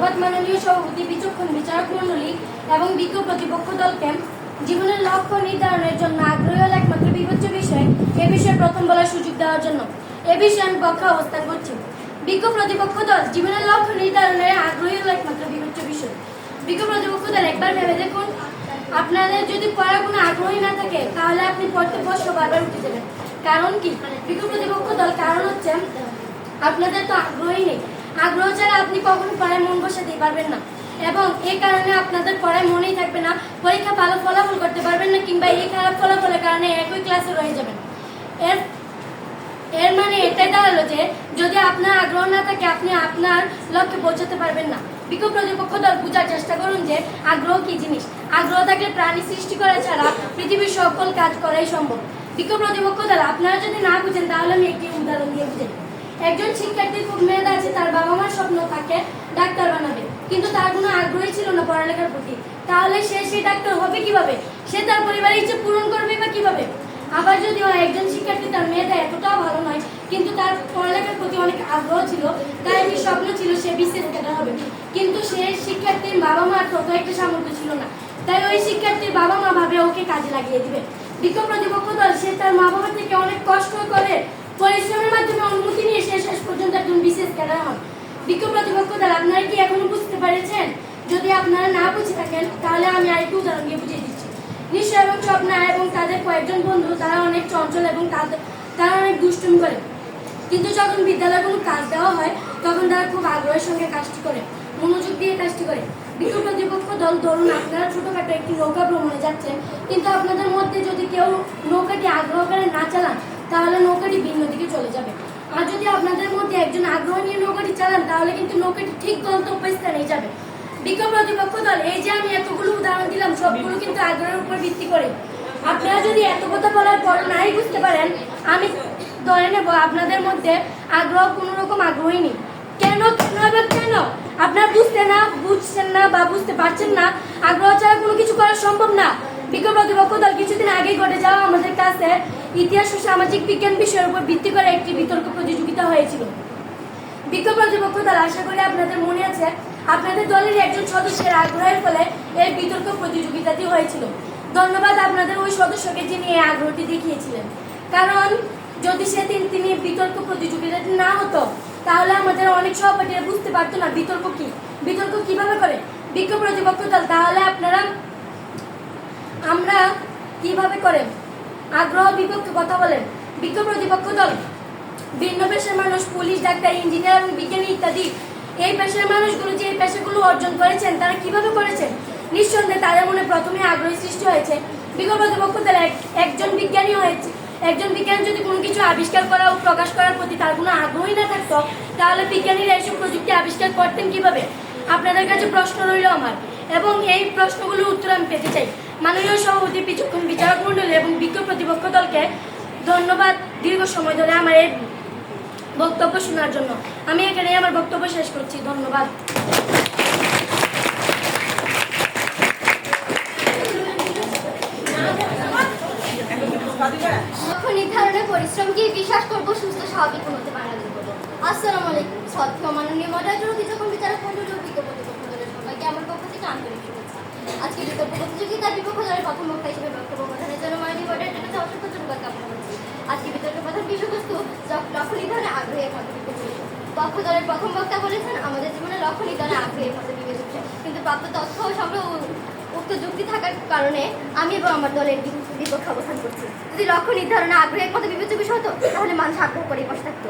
ধন্যবাদ মাননীয় সভাপতি, বিচক্ষণ বিচারক মণ্ডলী এবং বিজ্ঞ প্রতিপক্ষ দলকে। জীবনের লক্ষ্য নির্ধারণের জন্য আগ্রহী হল একমাত্র বিবেচ্য বিষয়। এ বিষয়ে প্রথম বলার সুযোগ দেওয়ার জন্য এ বিষয়ে আমি পক্ষে অবস্থান করছি। বিজ্ঞ প্রতিপক্ষ দল, জীবনের লক্ষ্য নির্ধারণে আগ্রহী হল একমাত্র বিবেচ্য বিষয়। বিজ্ঞ প্রতিপক্ষ দল, একবার ভেবে দেখুন, আপনাদের যদি পড়ার কোনো আগ্রহী না থাকে তাহলে আপনি পড়তে বসে বারবার উঠে যাবেন। কারণ কি? বিজ্ঞ প্রতিপক্ষ দল, কারণ হচ্ছে আপনাদের তো আগ্রহী নেই। আগ্রহ ছাড়া আপনি কখনো পড়ায় মন বসাতেই পারবেন না, এবং এই কারণে আপনাদের পড়ায় মনেই থাকবে না, পরীক্ষা ভালো ফলাফল করতে পারবেন না, কিংবা এই খারাপ ফলাফলের কারণে একই ক্লাসে রয়ে যাবেন। এর মানে এটাই দাঁড়ালো যে যদি আপনার আগ্রহ না থাকে আপনি আপনার লক্ষ্যে পৌঁছাতে পারবেন না। বিজ্ঞ প্রতিপক্ষ দল, বোঝার চেষ্টা করুন যে আগ্রহ কি জিনিস। আগ্রহ থাকলে প্রাণী সৃষ্টি করা ছাড়া পৃথিবীর সকল কাজ করাই সম্ভব। বিজ্ঞ প্রতিপক্ষ দল, আপনারা যদি না বুঝেন তাহলে আমি একটি উদাহরণ দিয়ে বুঝাই। একজন শিক্ষার্থীর খুব মেধা আছে, তার বাবা মার স্বপ্ন তাকে ডাক্তার বানাবে, কিন্তু তার কোনো আগ্রহী ছিল না পড়ালেখার প্রতি। তাহলে সে সেই ডাক্তার হবে কিভাবে? সে তার পরিবারের ইচ্ছে পূরণ করবে বা কিভাবে? আবার যদি একজন শিক্ষার্থী, তার মেধা এতটাও ভালো নয় কিন্তু তার পড়ালেখার প্রতি অনেক আগ্রহ ছিল, তার একটি স্বপ্ন ছিল সে বিসিএস ক্যাডার হবে, কিন্তু সে শিক্ষার্থীর বাবা মার তত একটা সামর্থ্য ছিল না, তাই ওই শিক্ষার্থীর বাবা মা ভাবে ওকে কাজে লাগিয়ে দিবে। বিজ্ঞ প্রতিপক্ষ দল, সে তার মা বাবা থেকে অনেক কষ্ট করে পরিশ্রমের মাধ্যমে অনুমতি নিয়ে শেষ পর্যন্ত একজন বিসিএস ক্যাডার হন। বিজ্ঞ প্রতিপক্ষ দল, আপনারা কি এখনো বুঝতে পেরেছেন? যদি আপনারা না বুঝে থাকেন তাহলে আমি আরেকটু উদাহরণ দিয়ে বুঝিয়ে দিচ্ছি। নিশ্চয় এবং স্বপ্না এবং তাদের কয়েকজন বন্ধু, তারা অনেক চঞ্চল এবং তারা অনেক দুষ্টুমি করে, কিন্তু যখন বিদ্যালয়ে কোনো কাজ দেওয়া হয় তখন তারা খুব আগ্রহের সঙ্গে কাজটি করে, মনোযোগ দিয়ে কাজটি করে। বিজ্ঞ প্রতিপক্ষ দল, ধরুন আপনারা ছোটখাটো একটি নৌকা ভ্রমণে যাচ্ছেন, কিন্তু আপনাদের মধ্যে যদি কেউ নৌকাটি আগ্রহ করে না চালান তাহলে নৌকাটি ভিন্ন দিকে চলে যাবে। আর যদি আপনাদের মধ্যে একজন আগ্রহ নিয়ে নৌকাটি চালান তাহলে কিন্তু নৌকাটি ঠিক গন্তব্যস্থানেই যাবে। বিজ্ঞ প্রতিপক্ষ দল, এই যে আমি এতগুলো উদাহরণ দিলাম সবগুলো কিন্তু আগ্রহের উপর ভিত্তি করে। আপনারা যদি এত কথা বলার পর নাই বুঝতে পারেন, আমি ধরে নেব আপনাদের মধ্যে আগ্রহ কোনো রকম আগ্রহী নেই। কেন আপনারা বুঝছেন না বা বুঝতে পারছেন না? আগ্রহ ছাড়া কোনো কিছু করা সম্ভব না। বিজ্ঞ প্রতিপক্ষ দল, কিছুদিন আগে ঘটে যাওয়া আমাদের কাছে ইতিহাস ও সামাজিক বিজ্ঞান বিষয়ের উপর ভিত্তি করে একটি বিতর্ক প্রতিযোগিতা হয়েছিল। বিজ্ঞ প্রতিপক্ষ দল, আশা করি আপনাদের মনে আছে, আপনাদের দলের একজন সদস্যের আগ্রহের ফলে এই বিতর্ক প্রতিযোগিতাটি হয়েছিল। ধন্যবাদ আপনাদের ওই সদস্যকে, যিনি এই আগ্রহটি দেখিয়েছিলেন। কারণ যদি সেদিন তিনি বিতর্ক প্রতিযোগিতাটি না হতো তাহলে আমাদের অনেক সহপাঠীরা বুঝতে পারতো না বিতর্ক কিভাবে করে। বিজ্ঞ প্রতিপক্ষ দল, তাহলে আমরা কিভাবে করে আগ্রহ বিপক্ষে কথা বলেন। বিজ্ঞ প্রতিপক্ষ দল, ভিন্ন পেশার মানুষ, পুলিশ, ডাক্তার, ইঞ্জিনিয়ার এবং বিজ্ঞানী ইত্যাদি, এই পেশার মানুষগুলো যে এই পেশাগুলো অর্জন করেছেন তারা কিভাবে করেছেন? নিঃসন্দেহে তাদের মনে প্রথমে আগ্রহী সৃষ্টি হয়েছে। বিজ্ঞ প্রতিপক্ষ দল, একজন বিজ্ঞানী যদি কোনো কিছু আবিষ্কার করা ও প্রকাশ করার প্রতি তার কোনো আগ্রহই না থাকতো তাহলে বিজ্ঞানীরা এইসব প্রযুক্তি আবিষ্কার করতেন কিভাবে? আপনাদের কাছে প্রশ্ন রইল আমার, এবং এই প্রশ্নগুলোর উত্তর আমি পেতে চাই। মাননীয় সভাপতি, বিচক্ষণ বিচারক মণ্ডলী এবং বিজ্ঞ প্রতিপক্ষ দলকে ধন্যবাদ দীর্ঘ সময় ধরে আমার এই বক্তব্য শোনার জন্য। আমি এখানেই আমার বক্তব্য শেষ করছি। ধন্যবাদ। লক্ষ্য নির্ধারণে পরিশ্রমকে বিশ্বাস করবো সুস্থ স্বাভাবিক উন্নতি বাংলাদেশ করবো। আসসালামু আলাইকুম। শ্রদ্ধেয় মাননীয় মডারেটর ও বিচক্ষণ বিচারক মণ্ডলী ও বিজ্ঞ প্রতিপক্ষ দলের সবাইকে আমার পক্ষ থেকে আন্তরিক শুভেচ্ছা। আজকে বিতর্ক প্রতিযোগিতার বিপক্ষ দলের প্রথম বক্তা হিসেবে বক্তব্য প্রদানের জন্য মাননীয় মডারেটরের কাছে অসংখ্য ধন্যবাদ জ্ঞাপন করছি। আজকে বিতর্ক প্রধান বিষয়বস্তু লক্ষ্য নির্ধারণে আগ্রহী একমাত্র বিবেচ্য বিষয়। পক্ষ দলের প্রথম বক্তা বলেছেন, আমাদের জীবনে লক্ষ্য নির্ধারণে আগ্রহী একমাত্র বিবেচ্য বিষয়, কিন্তু প্রাপ্ত তথ্য ও সংগ্রহ উক্ত যুক্তি থাকার কারণে আমি এবং আমার দলের বিপক্ষে অবস্থান করছি। যদি লক্ষ্য নির্ধারণে আগ্রহ একমাত্র বিবেচ্য বিষয় হতো তাহলে মানুষ আগ্রহ করে বসে থাকতো।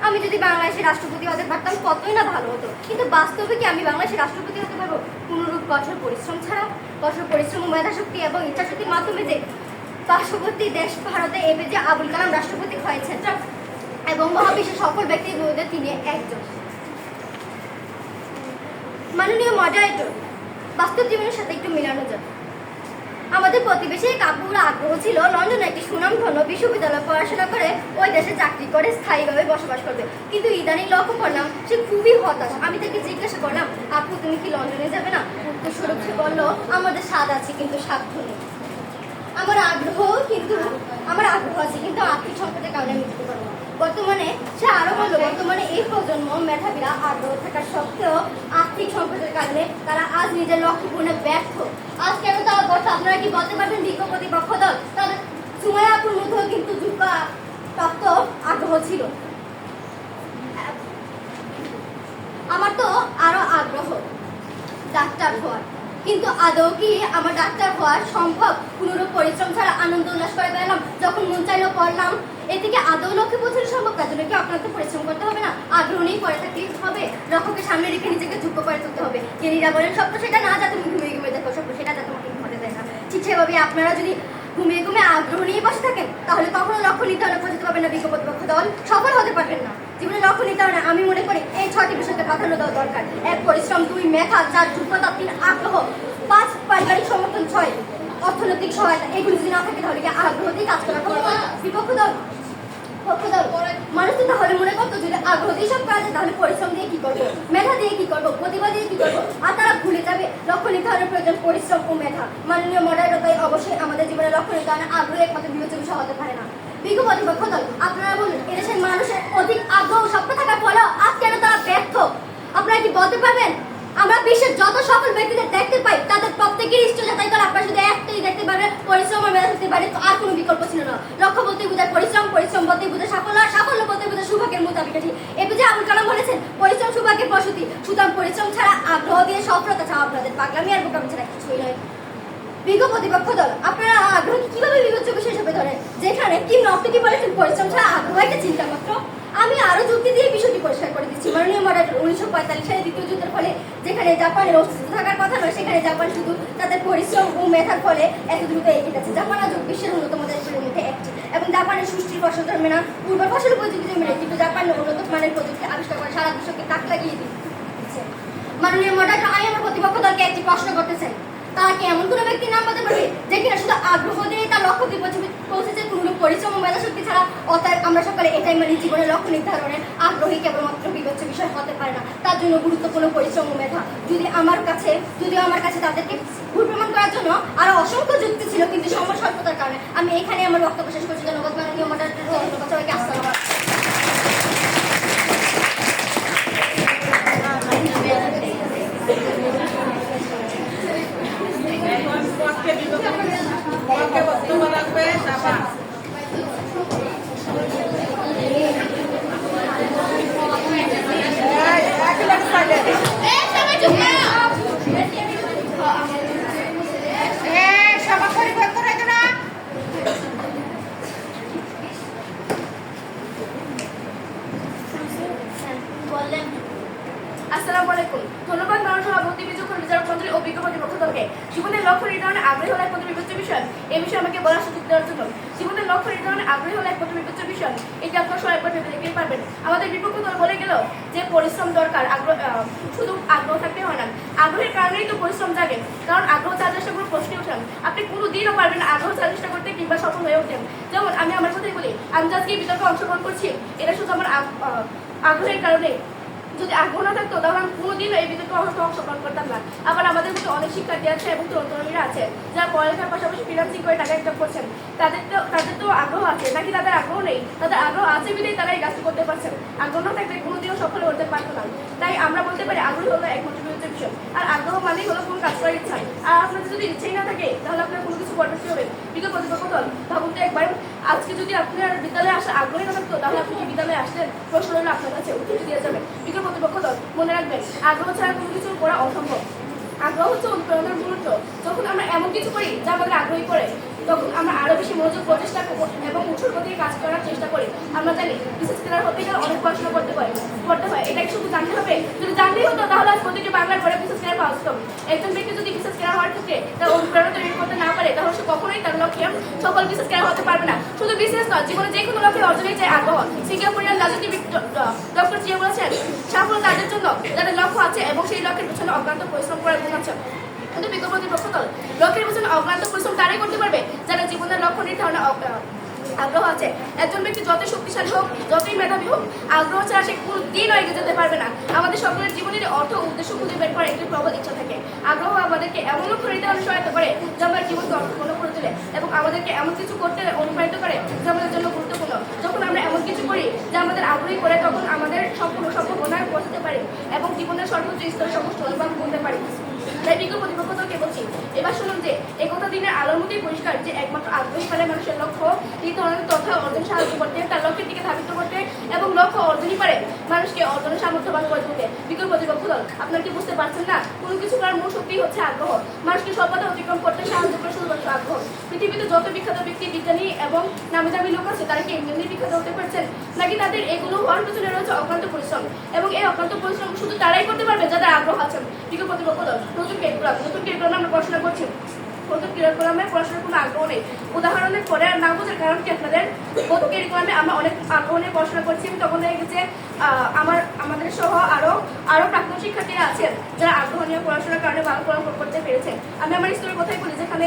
আমি যদি বাংলাদেশের রাষ্ট্রপতি হতে পারতাম কতই না ভালো হতো, কিন্তু বাস্তবে কি আমি বাংলাদেশের রাষ্ট্রপতি হতে পারবো? কোনরূপ কঠোর পরিশ্রম ছাড়া? কঠোর পরিশ্রম ও মেধাশক্তি এবং ইচ্ছাশক্তির মাধ্যমে যে পার্শ্ববর্তী দেশ ভারতে এপিজে আবুল কালাম রাষ্ট্রপতি হয়েছেন এবং মহাবিশ্বের সফল ব্যক্তির মধ্যে তিনি একজন। মাননীয় মডারেটর, বাস্তব জীবনের সাথে একটু মিলানো যাবে। আমাদের প্রতিবেশী কাপুর আগ্রহ ছিল লন্ডনে একটি সুনামধন্য বিশ্ববিদ্যালয়ে পড়াশোনা করে ওই দেশে চাকরি করে স্থায়ীভাবে বসবাস করবে, কিন্তু ইদানিং লক্ষ্য করলাম সে খুবই হতাশ। আমি তাকে জিজ্ঞাসা করলাম, আপু তুমি কি লন্ডনে যাবে না? উত্তরস্বরূপ সে বলল, আমাদের স্বাদ আছে কিন্তু সাধ্য নেই। আমার আগ্রহ আছে কিন্তু আর্থিক সংকটের কারণে আমি যেতে পারবো না। বর্তমানে সে আরো বলল, বর্তমানে এই প্রজন্ম মেধাবীরা আগ্রহ থাকার সত্ত্বেও আর্থিক সংকটের কারণে তারা আজ নিজের লক্ষ্য পূরণে ব্যর্থ। আজ কেন তারা ব্যর্থ? আপনারা কি বলতে পারবেন বিজ্ঞ প্রতিপক্ষ দল? তাদের সুমাইয়া আপুর মধ্যেও কিন্তু প্রাপ্ত আগ্রহ ছিল। আমার তো আরো আগ্রহ ডাক্তার হওয়ার, কিন্তু আদৌ কি আমার ডাক্তার হওয়ার সম্ভব? কোনোরূপ পরিশ্রম ছাড়া আনন্দ উল্লাস করে পেলাম, যখন মন চাইলো পড়লাম। এদিকে আদৌ লক্ষ্যে পৌঁছানো সম্ভব? তার জন্য কি আপনাকে পরিশ্রম করতে হবে না? আগ্রহ নিয়ে পড়ে থাকতেই হবে, লক্ষ্যকে সামনে রেখে নিজেকে যোগ্য করে তুলতে হবে। জ্ঞানীরা বলেন স্বপ্ন সেটা না যা তুমি ঘুমিয়ে ঘুমিয়ে দেখো, স্বপ্ন সেটা যা তোমাকে ঘটে দেয় না। ঠিক সেভাবে আপনারা যদি ঘুমিয়ে ঘুমিয়ে আগ্রহ নিয়ে বসে থাকেন, তাহলে কখনো লক্ষ্য নির্ধারণে পৌঁছতে পারবেন না, বিজ্ঞ প্রতিপক্ষ দল সফল হতে পারবেন না। জীবনে লক্ষ্য নির্ধারণে আমি মনে করি এই 6টি বিষয়কে প্রাধান্য দেওয়া দরকার। 1 পরিশ্রম, 2 মেধা, 4 যোগ্যতা, 3 আগ্রহ, 5 পারিবারিক সমর্থন, 6 অর্থনৈতিক সহায়তা। এগুলো যদি না থাকে তাহলে কি আগ্রহ দিয়ে কাজ করা হবে? বিপক্ষ দল মানুষ তো তাহলে মনে করতো যদি আগ্রহ দিয়ে সব কাজ, তাহলে পরিশ্রম দিয়ে কি করবো, মেধা দিয়ে কি করবো, প্রতিভা দিয়ে কি করবো? আর তারা ভুলে যাবে লক্ষ্য নির্ধারণের প্রয়োজন পরিশ্রম ও মেধা। মাননীয় মডারেটর তাই অবশ্যই আমাদের জীবনে লক্ষ্য নির্ধারণে আগ্রহ একমাত্র বিবেচ্য বিষয় হতে পারে না। বিজ্ঞ প্রতিপক্ষ দল আপনারা বলুন, এদেশের মানুষের অধিক আগ্রহ স্বপ্ন থাকার ফলেও আজ কেন তারা ব্যর্থ? আপনারা কি বলতে পারবেন? আমরা বিশ্বের যত সফল ব্যক্তিদের দেখতে পাই, তাদের প্রত্যেকের ইষ্ট যাচাই করে আপনারা শুধু একটাই দেখতে পারবেন, পরিশ্রম আর মেধা থাকতে পারে, তো আর কোনো বিকল্প ছিল না। লক্ষ্য বলতে বোঝায় পরিশ্রম, পরিশ্রম বলতে বোঝায় সাফল্য, আর সাফল্য বলতে বোঝায় সৌভাগ্যের মোতাবিকাঠি। এপিজে আবুল কালাম বলেছেন পরিশ্রম সৌভাগ্যের প্রসূতি। সুতরাং পরিশ্রম ছাড়া আগ্রহ দিয়ে সফলতা চাওয়া আপনাদের পাগলামি আর বোকামি ছাড়া কিছুই নয়। বিজ্ঞ প্রতিপক্ষ দল আপনারা আগ্রহকে কিভাবে বিবেচ্য বিষয় হিসেবে ধরেন, যেখানে কিম নফটি কি বলেছেন পরিশ্রম ছাড়া আগ্রহ একটা চিন্তা মাত্র? আমি আরো যুক্তি দিয়ে বিষয়টি পরিষ্কার করে দিচ্ছি। মাননীয় মডারেটর 1945 সালে দ্বিতীয় যুদ্ধের ফলে যেখানে জাপানের অস্তিত্ব থাকার কথা নয়, সেখানে জাপান শুধু তাদের পরিশ্রম ও মেধার ফলে এত দ্রুত এগিয়ে যাচ্ছে। জাপান আজ বিশ্বের অন্যতম দেশগুলোর মধ্যে একটি, এবং জাপানের সুষ্ঠুর ফসল জন্মে না, পূর্ব ফসল প্রযুক্তি জন্মে, কিন্তু জাপানের উন্নত মানের প্রযুক্তি আবিষ্কার করে সারা বিশ্বকে তাক লাগিয়ে দিচ্ছে। মাননীয় মডারেটর, আমি আমার প্রতিপক্ষ দলকে একটি প্রশ্ন করতে চাই, তারা কি এমন কোনো ব্যক্তির নাম বলতে পারবে যে কিনা শুধু আগ্রহ দিয়ে তার লক্ষ্য দিয়ে পৌঁছেছে, কোনো পরিশ্রম ও মেধা শক্তি ছাড়া? অতএব আমরা সকলে এটাই মানি, জীবনের লক্ষ্য নির্ধারণে আগ্রহী কেবলমাত্র বিবেচ্য বিষয় হতে পারে না, তার জন্য গুরুত্বপূর্ণ পরিশ্রম ও মেধা। যদিও আমার কাছে তাদেরকে ভুল প্রমাণ করার জন্য আরো অসংখ্য যুক্তি ছিল, কিন্তু সময় স্বল্পতার কারণে আমি এখানে আমার বক্তব্য শেষ করছি। ধন্যবাদ মাননীয় মডারেটর, ধন্যবাদ সবাইকে। আসসালামু আসসালামু আলাইকুম। ধন্যবাদ মাননীয় সভাপতি, বিচক্ষণ বিচারক মন্ত্রী ও বিজ্ঞ প্রতিপক্ষ দলকে জীবনের লক্ষ্য নির্ধারণে আগ্রহী হলো একমাত্র বিবেচ্য বিষয়, এই বিষয়ে আমাকে বলার সুযোগ দেওয়ার জন্য। জীবনের লক্ষ্য নির্ধারণে আগ্রহী হলো একমাত্র বিবেচ্য বিষয়, এটি আপনার সবাই একবার ভেবে দেখতেই পারবেন। আমাদের বিপক্ষ দল বলে গেল যে পরিশ্রম দরকার, শুধু আগ্রহ থাকতে হয় না, আগ্রহের কারণেই তো পরিশ্রম জাগে। কারণ আগ্রহ ছাড়া চেষ্টা করে প্রশ্নে ওঠেন, আপনি কোনোদিনও পারবেন না আগ্রহ ছাড়া চেষ্টা করতে কিংবা সফল হয়ে ওঠেন। যেমন আমি আমার কথাই বলি, আমি আজকে এই বিতর্কে অংশগ্রহণ করছি, এটা শুধু আমার আগ্রহের কারণে। যদি আগ্রহ না থাকতো তাহলে আমি কোনোদিনও এই বিতর্কে অংশগ্রহণ করতাম না। আবার আমাদের মধ্যে অনেক শিক্ষার্থী আছে এবং তরুণীরা আছে যারা পড়ালেখার পাশাপাশি ফ্রিল্যান্সিং করে টাকা ইনকাম করছেন, তাদের তো আগ্রহ আছে, নাকি তাদের আগ্রহ নেই? তাদের আগ্রহ আছে বিধেই তারা এই কাজটি করতে পারছেন, আগ্রহ না থাকলে কোনোদিনও সফল হতে পারতো না। তাই আমরা বলতে পারি আগ্রহ হলো একমাত্র বিবেচ্য বিষয়, আর আগ্রহ মানেই হলো কোন কাজ করার ইচ্ছা। আর আপনাদের যদি ইচ্ছাই না থাকে তাহলে আপনার কোনো কিছু করবেন কি হবে? বিজ্ঞ প্রতিপক্ষ দল ভাবুন তো একবার, আজকে যদি আপনার বিদ্যালয়ে আসা আগ্রহী না থাকতো তাহলে আপনি কি বিদ্যালয়ে আসলেন? প্রশ্ন হলো আপনার কাছে, উত্তর দিয়ে যাবেন। বিজ্ঞ প্রতিপক্ষ দল মনে রাখবেন, আগ্রহ ছাড়া কোনো কিছু করা অসম্ভব। আগ্রহ হচ্ছে অনুপ্রেরণার মূলত। যখন আমরা এমন কিছু করি যা আমাদের আগ্রহী করে, তখন আমরা আরো বেশি মনোযোগ প্রচেষ্টা এবং উৎসর্গ দিয়ে কাজ করার চেষ্টা করি। আমরা জানি বিশেষ ক্লাস হতে গেলে অনেক পড়াশোনা করতে হয়, এটাকে শুধু জানতে হবে। যদি জানতেই হতো তাহলে আজ প্রতিটি বাংলার ঘরে বিশেষ ক্লাস পাওয়া যেত। একজন ব্যক্তি যদি বিশেষ ক্লাস হওয়ার ক্ষেত্রে তার অনুপ্রেরণা তৈরি করতে না পারে, তাহলে সে কখনোই তার লক্ষ্যে সকল বিশেষ ক্লাস হতে পারবে না। শুধু বিশেষ নয়, জীবনে যে কোনো লক্ষ্যে অর্জনের চাই আগ্রহ। সিঙ্গাপুরের রাজনীতিবিদ ডক্টর জিয়া বলেছেন, সাফল্য তাদের জন্য যাদের লক্ষ্য আছে এবং সেই লক্ষ্যের পেছনে অক্লান্ত পরিশ্রম করার গুণ আছে। কিন্তু বিজ্ঞ প্রতিপক্ষ দল লক্ষ্যের পেছনে অক্লান্ত পরিশ্রম তারাই করতে পারবে যারা জীবনের লক্ষ্য নির্ধারণে আগ্রহ আছে। একজন ব্যক্তি যতই শক্তিশালী হোক, যতই মেধাবী হোক, আগ্রহ ছাড়া সে কোনো দিন এগিয়ে যেতে পারবে না। আমাদের সকলের জীবনের অর্থ উদ্দেশ্য খুঁজে বের করার একটি প্রবল ইচ্ছা থাকে। আগ্রহ আমাদেরকে এমন লক্ষ্য নির্ধারণে সহায়তা করে যা আমার জীবনকে অর্থপূর্ণ করে তোলে এবং আমাদেরকে এমন কিছু করতে অনুপ্রাণিত করে যা আমাদের জন্য গুরুত্বপূর্ণ। যখন আমরা এমন কিছু করি যা আমাদের আগ্রহী করে, তখন আমাদের সম্পূর্ণ সম্ভাবনায় পৌঁছাতে পারি এবং জীবনের সর্বোচ্চ স্তরে সমস্ত অনুভব করতে পারি। তাই বিজ্ঞ প্রতিপক্ষকে বলছি, এবার শুনুন যে একথা দিনের আলোর মতোই পরিষ্কার যে একমাত্র আগ্রহী পারে মানুষের লক্ষ্য নির্ধারণ তথা অর্জন সাহায্য করতে, তার লক্ষ্যের দিকে ধাবিত করতে এবং লক্ষ্য অর্জনই পারে মানুষকে অর্জনের সামর্থ্যবান করে তুলতে। বিজ্ঞ প্রতিপক্ষ দল, আপনারা কি বুঝতে পারছেন না? কোনো কিছু করার মূল শক্তি হচ্ছে আগ্রহ। মানুষকে সব বাধা অতিক্রম করতে সাহায্য করে শুধুমাত্র আগ্রহ। পৃথিবীতে যত বিখ্যাত ব্যক্তি, বিজ্ঞানী এবং নামি দামি লোক আছে, তারা কি এমনি বিখ্যাত হতে পারছেন নাকি তাদের এগুলো হওয়ার পেছনে রয়েছে অক্লান্ত পরিশ্রম? এবং এই অক্লান্ত পরিশ্রম শুধু তারাই করতে পারবে যাদের আগ্রহ আছে। বিজ্ঞ প্রতিপক্ষ দল, নতুন কারিকুলামে আমরা পড়াশোনা করছি। নতুন কারিকুলামে পড়াশোনার কোনো আগ্রহ নেই। উদাহরণের পরে আর না বোঝার কারণ কি আপনাদের? নতুন কারিকুলামে আমরা অনেক আগ্রহ নিয়ে পড়াশোনা করছি, তখন দেখে গেছে আমাদের সহ আরো প্রাক্তন শিক্ষার্থীরা আছেন যারা আগ্রহ নিয়ে পড়াশোনার কারণে ভালো ফলাফল করতে পেরেছে। আমি আমার স্কুলের কথাই বলি, যেখানে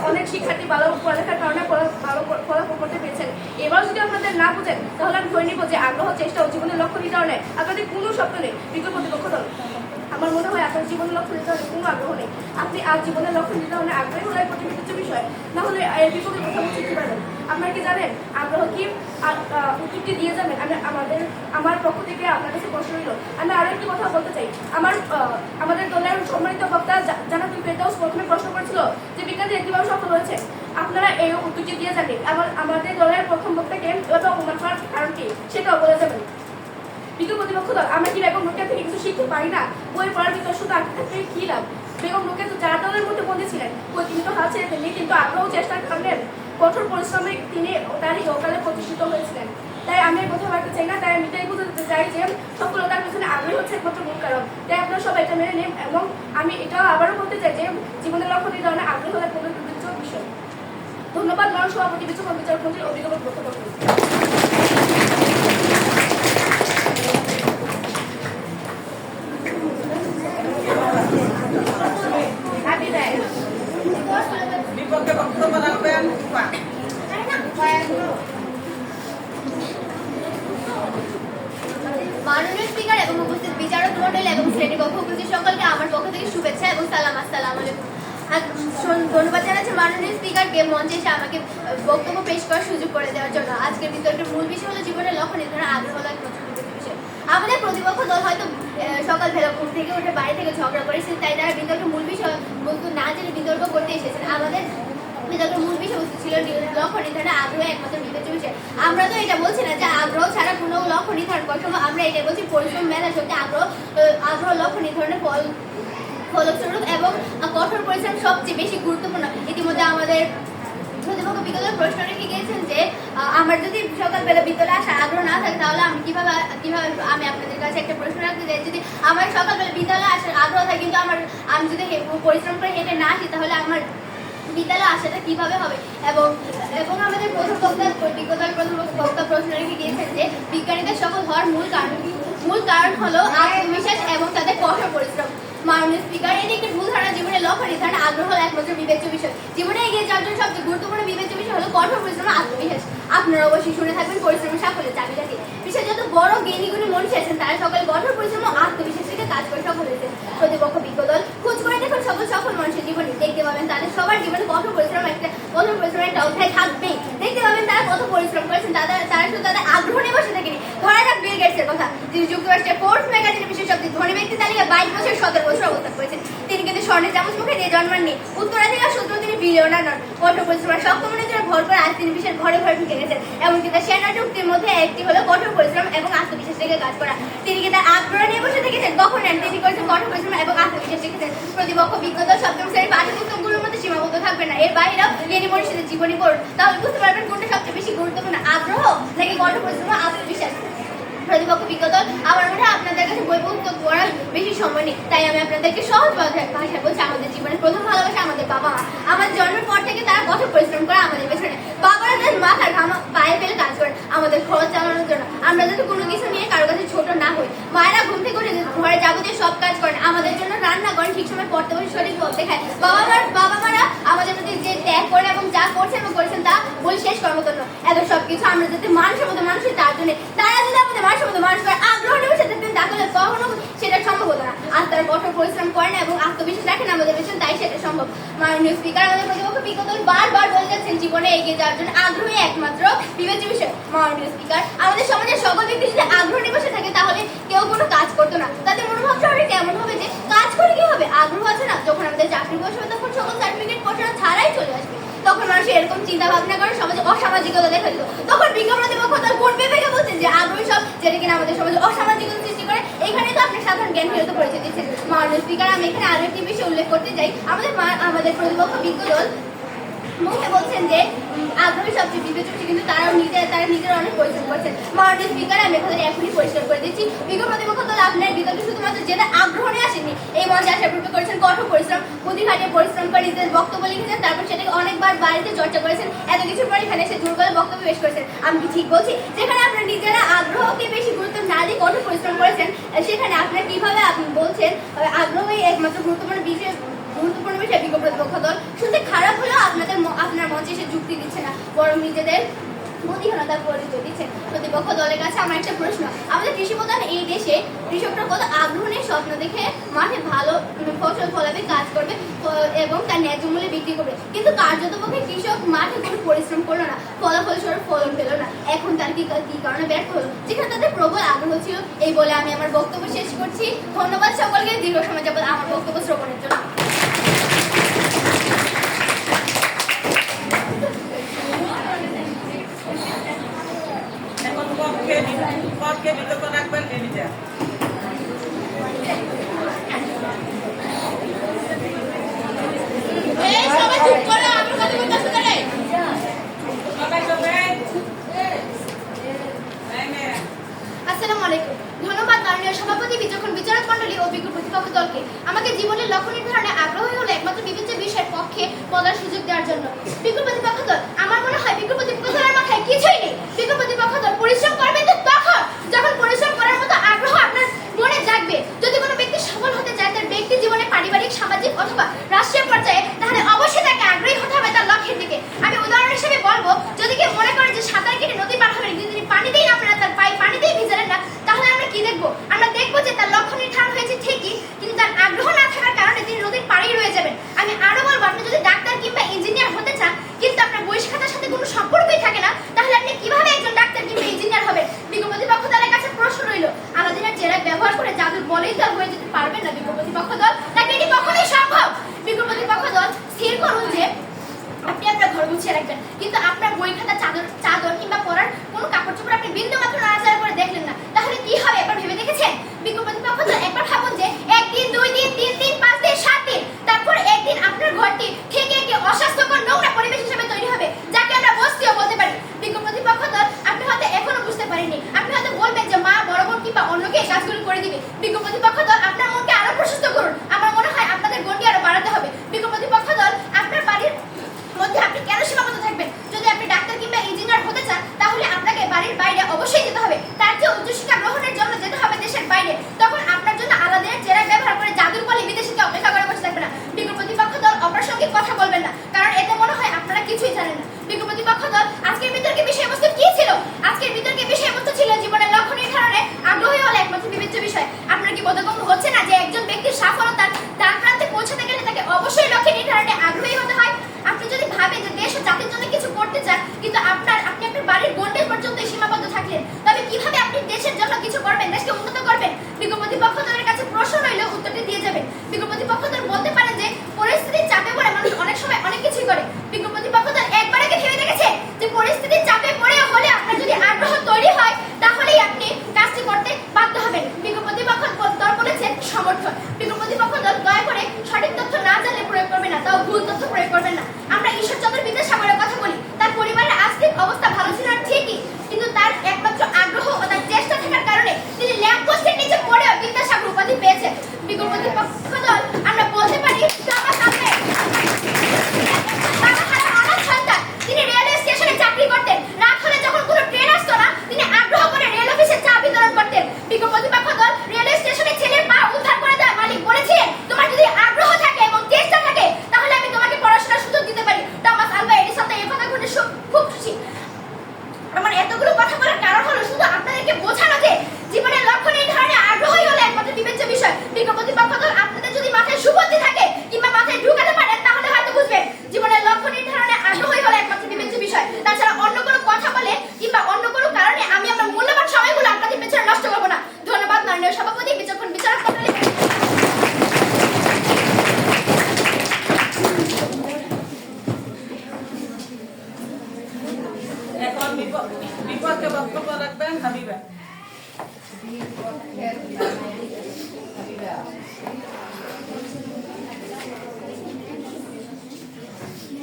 অনেক শিক্ষার্থী ভালো পড়ালেখার কারণে ভালো ফলাফল করতে পেরেছেন। এবার যদি আপনাদের না বোঝেন, তাহলে আমি ধরে নিব যে আগ্রহ, চেষ্টা ও জীবনের লক্ষ্য নির্ধারণে আপনাদের কোনো স্বপ্ন নেই। বিজ্ঞ প্রতিপক্ষ দল, আমার মনে হয় আপনার জীবনের লক্ষ্য নির্ধারণে কোনো আগ্রহ নেই। আপনি আজ জীবনের লক্ষ্য নির্ধারণে আগ্রহী হলে প্রতিনিধিত্ব বিষয়, না হলে এর বিপক্ষে কথা শিখতে পারবেন। আপনারা কি জানেন আগ্রহ কি? উত্তরটি দিয়ে যাবেন। আমার পক্ষ থেকে আপনার কাছে প্রশ্ন রইল। আমি আরো একটি কথা বলতে চাই। আমাদের দলের সম্মানিত বক্তা জানাতুল ফেরদাউস প্রথমে প্রশ্ন করেছিল যে বিজ্ঞানীরা কিভাবে সফল হয়েছে। আপনারা এই উত্তরটি দিয়ে যাবেন। আমাদের দলের প্রথম বক্তাকে এভাবে অপমান করার কারণ কি, সেটাও বলে যাবেন। বিজ্ঞ প্রতিপক্ষ দল, আমরা কি বেগম রোকেয়া থেকে কিছু শিখতে পারি না? বই পড়ার ভিতর শুধু আগ্রহ কি লাভ? বেগম রোকেয়া তো 4 দলের মধ্যে বন্দী ছিলেন, তিনি তো হাল ছেড়ে ফেলেন, কিন্তু আগ্রহ চেষ্টার কারণে কঠোর পরিশ্রমে তিনি তার ইহকালে প্রতিষ্ঠিত হয়েছিলেন। তাই আমি কথা বলতে চাই না, তাই আমি এটাই বুঝতে চাই যে সফলতার পিছনে আগ্রহ হচ্ছে একমাত্র মূল কারণ। তাই আপনারা সবাই এটা মেনে নেন এবং আমি এটাও আবারও বলতে চাই যে জীবনের লক্ষ্য নির্ধারণে আগ্রহ হলে কোনো বিষয়। ধন্যবাদ মানব সভাপতি বিচারপতির অভিজ্ঞতা বক্তব্য। বিপক্ষে বক্তব্য রাখবেন মাননীয় স্পিকার এবং উপস্থিত বিচারক মণ্ডলী এবং শ্রেণীকক্ষ উপস্থিত সকলকে আমার পক্ষ থেকে শুভেচ্ছা এবং সালাম। আসসালামু আলাইকুম। ধন্যবাদ জানাচ্ছি মাননীয় স্পিকারকে মঞ্চে এসে আমাকে বক্তব্য পেশ করার সুযোগ করে দেওয়ার জন্য। আজকের বিতর্কের মূল বিষয় হলো জীবনের লক্ষ্য নির্ধারণ আগ্রহ হলো একমাত্র বিষয়। আমাদের প্রতিপক্ষ দল হয়তো সকাল বেলা ঘুম থেকে উঠে বাড়ি থেকে ঝগড়া করেছেন, তাই তারা বিতর্কের মূল বিষয় বস্তু না জেনে বিতর্ক করতে এসেছেন। আমাদের বিতর্কের মূল বিষয়বস্তু ছিল লক্ষ্য নির্ধারণে আগ্রহ একমাত্র বিবেচ্য বিষয়। আমরা তো এটা বলছি না যে আগ্রহ ছাড়া কোনো লক্ষ্য নির্ধারণ করা সম্ভব। আমরা এটা বলছি পরিশ্রম মেলা শক্তি আগ্রহ লক্ষ্য নির্ধারণের ফলস্বরূপ এবং কঠোর পরিশ্রম সবচেয়ে বেশি গুরুত্বপূর্ণ। ইতিমধ্যে আমাদের প্রতিপক্ষ বিগত প্রশ্ন রেখে গিয়েছেন যে আমার যদি সকালবেলা বিদ্যালয়ে আসার আগ্রহ না থাকে, তাহলে আমি কিভাবে আমি আপনাদের কাছে একটা প্রশ্ন রাখতে চাই, যদি আমার সকালবেলা বিদ্যালয়ে আসার আগ্রহ থাকে কিন্তু আমি যদি পরিশ্রম করে হেঁটে না আসি, তাহলে আমার বিদ্যালয়ে আসাটা কিভাবে হবে? এবং আমাদের প্রথম বক্তা প্রশ্ন রেখে গিয়েছেন যে বিজ্ঞানীদের সফল হওয়ার মূল কারণ হলো আত্মবিশ্বাস এবং তাদের কঠোর পরিশ্রম। মাননীয় স্পিকার, এটি একটি ভুল ধারণা। জীবনের লক্ষ্য নির্ধারণ আগ্রহ হলো একমাত্র বিবেচ্য বিষয়। জীবনে এগিয়ে যাওয়ার জন্য সবচেয়ে গুরুত্বপূর্ণ বিবেচ্য বিষয় হলো কঠোর পরিশ্রম আত্মবিশ্বাস। আপনারা অবশ্যই শুনে থাকবেন পরিশ্রমের সাফল্যের চাবিকাঠি। বিশ্বের যত বড় জ্ঞানী গুণী মনীষী আছেন তারা সকলে কঠোর পরিশ্রম ও আত্মবিশ্বাস থেকে কাজ করে সফল হয়েছে। প্রতিপক্ষ বিজ্ঞ দল, খোঁজ করে দেখুন সফল মানুষের জীবনে, দেখতে পাবেন তাদের সবার জীবনে কঠোর পরিশ্রমের একটা অধ্যায় থাকবেই। দেখতে পাবেন তারা কত পরিশ্রম করেছেন, তারা শুধু তাদের আগ্রহ নিয়ে বসে থাকেনি। ধরা যাক বিল গেটসের কথা, যিনি যুক্তরাষ্ট্রের ফোর্বস ম্যাগাজিনের বিশ্বের সবচেয়ে ধনী ব্যক্তি তালিকায় 22 বছর 17 বছর অবস্থান করেছেন। তিনি কিন্তু স্বর্ণের চামচ মুখে দিয়ে জন্মাননি। উত্তরাধিকার সূত্রে তিনি বিলিয়নার নন। কঠোর পরিশ্রম সক্ষমতার জন্য ভর করে আজ তিনি বিশ্বের ঘরে ঘরে ঢুকে গেছেন। এমনকি তার সেনা চুক্তির মধ্যে একটি হলো কঠোর পরিশ্রম এবং আত্মবিশ্বাস থেকে কাজ করা। তিনি কি তার আগ্রহ নিয়ে বসে থেকেছেন? কখন নেন? তিনি করেছেন কঠোর পরিশ্রম এবং আত্মবিশ্বাস রেখেছেন। প্রতিপক্ষ বিজ্ঞতা সপ্তম শ্রেণীর পাঠ্যপুস্তকগুলোর মধ্যে সীমাবদ্ধ থাকবে না, এর বাইরেও জ্ঞানী মনীষীদের জীবনী পড়ুন, তাহলে বুঝতে পারবেন কোনটা সবচেয়ে বেশি গুরুত্বপূর্ণ, আগ্রহ নাকি কঠোর পরিশ্রম আত্মবিশ্বাস। প্রতিপক্ষ বিজ্ঞত, আমার মনে হয় আপনাদের কাছে বই পুস্তক পড়ার বেশি সময় নেই, তাই আমি আপনাদেরকে সহজ ভাষায় বলছি। আমাদের জীবনের প্রথম ভালোবাসা আমাদের বাবা মা। আমাদের জন্মের পর থেকে তারা কঠোর পরিশ্রম করে আমাদের পেছনে। বাবারা তাদের মাথার ঘাম পায়ে ফেলে কাজ করেন আমাদের খরচ চালানোর জন্য। আমরা যাতে কোনো কিছু নিয়ে কারো কাছে ছোট না হই। মায়েরা ঘুম থেকে উঠে ঘরে যাবতীয় সব কাজ করেন, আমাদের জন্য রান্না করেন, ঠিক সময় পড়তে বসে সঠিক পথ দেখায়। বাবা মারা আমাদের প্রতি যে ত্যাগ করেন এবং যা করছেন এবং করেছেন তা বলে শেষ করার মতো নয়। এত সবকিছু আমরা যাতে মানুষের মতো মানুষ হই তার জন্য, তারা যদি আমাদের মানুষের মতো মানুষ করে আগ্রহ নেবে সেটা তাহলে কখনো সেটা সম্ভব হতো না। আর তারা কঠোর পরিশ্রম করেন এবং আত্মবিশ্বাস রাখেন আমাদের পেছনে, তাই সেটা সম্ভব। মাননীয় স্পিকার আমাদের প্রতিপক্ষ বিগত বারবার বলে যাচ্ছেন জীবনে এগিয়ে যাওয়ার জন্য আগ্রহী একমাত্র বিবেচ্য বিষয়। মাননীয় স্পিকার আমাদের সমাজের সকল ব্যক্তি যদি আগ্রহ নিয়ে বসে থাকে তাহলে কেউ কোনো কাজ করতো না। তাদের মনোভাবটা অনেক এমন হবে যে কাজ করে কি হবে, আগ্রহ আছে না, যখন আমাদের চাকরি বসে হবে তখন সকল সার্টিফিকেট পড়াশোনা ছাড়াই চলে আসবে। তখন মানুষ এরকম চিন্তা ভাবনা করে সমাজে অসামাজিকতা দেখা দিত। তখন বিজ্ঞান প্রতিপক্ষ তার গুণ বিবেকে বলছেন যে আগ্রহী সব, যেটা কিনা আমাদের সমাজে অসামাজিকতা সৃষ্টি করে। এইখানে তো আপনি সাধারণ জ্ঞান ফেরত পরিচয় দিচ্ছেন। মাননীয় স্পিকার আমি এখানে আরো একটি বিষয় উল্লেখ করতে চাই। আমাদের প্রতিপক্ষ বিজ্ঞ দল মুখে বলছেন যে আগ্রহী সবচেয়ে বিবেচ্য, কিন্তু তারা নিজেরা অনেক পরিশ্রম করছেন। মাননীয় স্পিকার আমি এখানে এখনই পরিষ্কার করে দিচ্ছি, বিজ্ঞ প্রতিপক্ষ দল আপনার বিগত শুধুমাত্র যেটা আগ্রহ নিয়ে আসেনি, এই মঞ্চে আসার পূর্বে করেছেন কঠোর পরিশ্রম, বুদ্ধি খাটিয়ে পরিশ্রম করে নিজেদের বক্তব্য লিখেছেন, তারপর সেটাকে অনেকবার বাড়িতে চর্চা করেছেন, এত কিছুর পর এখানে এসে জোর করে বক্তব্য পেশ করেছেন। আমি কি ঠিক বলছি? যেখানে আপনারা নিজেরা আগ্রহকে বেশি গুরুত্ব না দিয়ে কঠোর পরিশ্রম করেছেন, সেখানে আপনারা কিভাবে আপনি বলছেন আগ্রহই একমাত্র গুরুত্বপূর্ণ বিষয় বিজ্ঞ প্রতিপক্ষ দল? শুনতে খারাপ হলেও আপনার মঞ্চে এসে যুক্তি দিচ্ছে না, বরং নিজেদের বুদ্ধিহীনতার পরিচয় দিচ্ছেন। প্রতিপক্ষ দলের কাছে আমার একটা প্রশ্ন, আমাদের কৃষি প্রধান এই দেশে কৃষকরা কত আগ্রহ নিয়ে স্বপ্ন দেখে মাঠে ভালো ফসল ফলাবে, কাজ করবে এবং তার ন্যায্য মূল্যে বিক্রি করবে, কিন্তু কার্যতপক্ষে কৃষক মাঠে কোনো পরিশ্রম করলো না, ফলাফল স্বরূপ ফলন পেল না। এখন তার কি কারণে ব্যর্থ হলো? যেখানে তাদের প্রবল আগ্রহ ছিল। এই বলে আমি আমার বক্তব্য শেষ করছি। ধন্যবাদ সকলকে দীর্ঘ সময় যাবত আমার বক্তব্য শ্রবণের জন্য। এখন পদকে বিতর্ক রাখবেন এলিজা। সবাই চুপ করো, আমি কথা বলতেছি না রে। সবাই সবাই আসসালামু আলাইকুম। ধন্যবাদ মাননীয় সভাপতি, বিচক্ষণ বিচারক মণ্ডলী ও বিজ্ঞ প্রতিপক্ষ দলকে আমাকে জীবনের লক্ষ্য নির্ধারণে আগ্রহী হলো একমাত্র বিবেচ্য বিষয়ের পক্ষে বলার সুযোগ দেওয়ার জন্য। বিজ্ঞ প্রতিপক্ষ দল, আমার মনে হয় বিজ্ঞ প্রতিপক্ষ দলের মাথায় কিছুই নেই। বিজ্ঞ প্রতিপক্ষ দল পরিশ্রম করবে তো তখন যখন পরিশ্রম করার মতো আগ্রহ আপনার মনে জাগবে। যদি কোনো ব্যক্তি সফল হতে চায় তার ব্যক্তি জীবনে, পারিবারিক, সামাজিক অথবা রাষ্ট্রীয় পর্যায়ে, তাহলে অবশ্যই তাকে আগ্রহী হতে হবে তার লক্ষ্যের দিকে। আমি উদাহরণ হিসেবে বলবো, যদি কেউ মনে করে যে সাঁতার কেটে নদী পার হবেন কিন্তু তিনি পানিতেই নামবেন না, তার পানিতেই ভিজালেন না, তাহলে আমরা কি দেখবো? আমরা দেখবো যে তার লক্ষ্য নির্ধারণ হয়েছে ঠিকই, কিন্তু তার আগ্রহ না থাকার কারণে তিনি নদীর পাড়েই রয়ে যাবেন। আমি আরো বলবো, আপনি যদি ডাক্তার কিংবা ইঞ্জিনিয়ার হতে চান কিন্তু আপনার বয়স খাতার সাথে কোনো সম্পর্কই থাকে না, তাহলে আপনি কিভাবে একজন ডাক্তার কিংবা ইঞ্জিনিয়ার হবেন? বিজ্ঞ প্রতিপক্ষ দলের কাছে প্রশ্ন রইল, আলাদিনের চেরাগ ব্যবহার করে জাদুর বলেই দল হয়ে যেতে পারবেন না বিজ্ঞ প্রতিপক্ষ দল, নাকি এটি কখনোই সম্ভব? বিজ্ঞ প্রতিপক্ষ দল স্থির করুন যে আপনি আপনার ঘর গুছিয়ে রাখবেন, কিন্তু আপনার বই খাতা, চাদর কিংবা পরার কোনো কাপড় চোপড় আপনি বিন্দু মাত্র নাড়াচাড়া করে দেখলেন না, তাহলে কি হবে? একবার ভেবে দেখেছেন? বিজ্ঞ প্রতিপক্ষ দল, একবার ভাবুন যে 1 দিন, 2 দিন, 3 দিন, 5 দিন, 7 দিন, তারপর একদিন আপনার ঘরটি থেকে একটি অস্বাস্থ্যকর নোংরা পরিবেশ হিসেবে তৈরি হবে, যাকে আমরা বস্তিও বলতে পারি। বিজ্ঞ প্রতিপক্ষ দল, আপনি হয়তো এখনো বুঝতে পারেননি, আপনি হয়তো বলবেন যে মা, বড় বোন কিংবা অন্যকে এই কাজগুলো করে দিবে। বিজ্ঞ প্রতিপক্ষ দল, আপনার মনকে আরো প্রশস্ত করুন, আমার মনে হয় আপনাদের গণ্ডি আরো বাড়াতে হবে। বিজ্ঞ প্রতিপক্ষ দল, আপনার বাড়ির মধ্যে আপনি কেন সীমাবদ্ধ থাকবেন? যদি আপনি ডাক্তার কিংবা ইঞ্জিনিয়ার হতে চান তাহলে আপনাকে বাড়ির বাইরে অবশ্যই যেতে হবে, তার চেয়ে উচ্চশিক্ষা গ্রহণের জন্য যেতে হবে দেশের বাইরে। তখন আপনার জন্য আলাদিনের চেরাগ ব্যবহার করে জাদুর বলে বিদেশিকে অপেক্ষা করে বসে থাকবে না। বিজ্ঞ প্রতিপক্ষ দল, অপ্রাসঙ্গিক কথা বলবেন না, কারণ এতে মনে হয় আপনারা কিছুই জানেন না। বিজ্ঞ প্রতিপক্ষ দল, আজকের বিতর্কের বিষয়বস্তু কি ছিল? আজকের বিতর্কের বিষয়বস্তু ছিল জীবনের লক্ষ্য নির্ধারণে আগ্রহী হলো একমাত্র বিবেচ্য বিষয়। আপনার কি বোধগম্য হচ্ছে না যে একজন ব্যক্তির সফলতার দ্বার প্রান্তে পৌঁছাতে গেলে তাকে অবশ্যই লক্ষ্য নির্ধারণে আগ্রহী হতে হয়? আপনি যদি ভাবেন যে দেশ ও জাতির জন্য কিছু করতে চান, কিন্তু আপনি আপনার বাড়ির গণ্ডি পর্যন্ত সীমাবদ্ধ থাকলেন, তবে কিভাবে আপনি দেশের জন্য কিছু করবেন, দেশকে উন্নত করবেন? বিজ্ঞ প্রতিপক্ষ দলের কাছে প্রশ্ন রইল, উত্তরটি দিয়ে যাবেন। বিজ্ঞ প্রতিপক্ষ দল বলতে পারেন যে পরিস্থিতির চাপে পড়ে মানুষ অনেক সময় অনেক কিছুই করে। বিজ্ঞ প্রতিপক্ষ দল একবার আগে ভেবে দেখেছে যে পরিস্থিতির চাপে পড়ে হলে আপনার যদি আগ্রহ তৈরি হয় তাহলেই আপনি কাজটি করতে বাধ্য হবেন। বিজ্ঞ প্রতিপক্ষ দল বলেছে সমর্থন। বিজ্ঞ প্রতিপক্ষ দল দয়া করে সঠিক তথ্য না জানলে প্রয়োগ করবেন না, তাও ভুল তথ্য প্রয়োগ করবেন না। আমরা ঈশ্বরচন্দ্র বিদ্যাসাগরের কথা বলি, তার পরিবারের আর্থিক অবস্থা ভালো ছিল না ঠিকই, কিন্তু তার একমাত্র আগ্রহ ও তার চেষ্টা থাকার কারণে তিনি ল্যাম্পপোস্টের নিচে পড়েও বিদ্যাসাগর উপাধি পেয়েছেন। বিজ্ঞ প্রতিপক্ষ দল, আমরা বলতে পারি তিনি রেলওয়ে স্টেশনে চাকরি করতেন, রাত হলে যখন কোনো ট্রেন আসতো না তিনি আগ্রহ করে রেল অফিসে চা বিতরণ করতেন। বিজ্ঞ প্রতিপক্ষ দল, রেলওয়ে স্টেশনে ছেলের পা উদ্ধার করে দেওয়া মালিক বলেছিলেন তোমার যদি আগ্রহ থাকে এবং চেষ্টা থাকে তাহলে আমি তোমাকে পড়াশোনার সুযোগ দিতে পারি। টমাস আলভা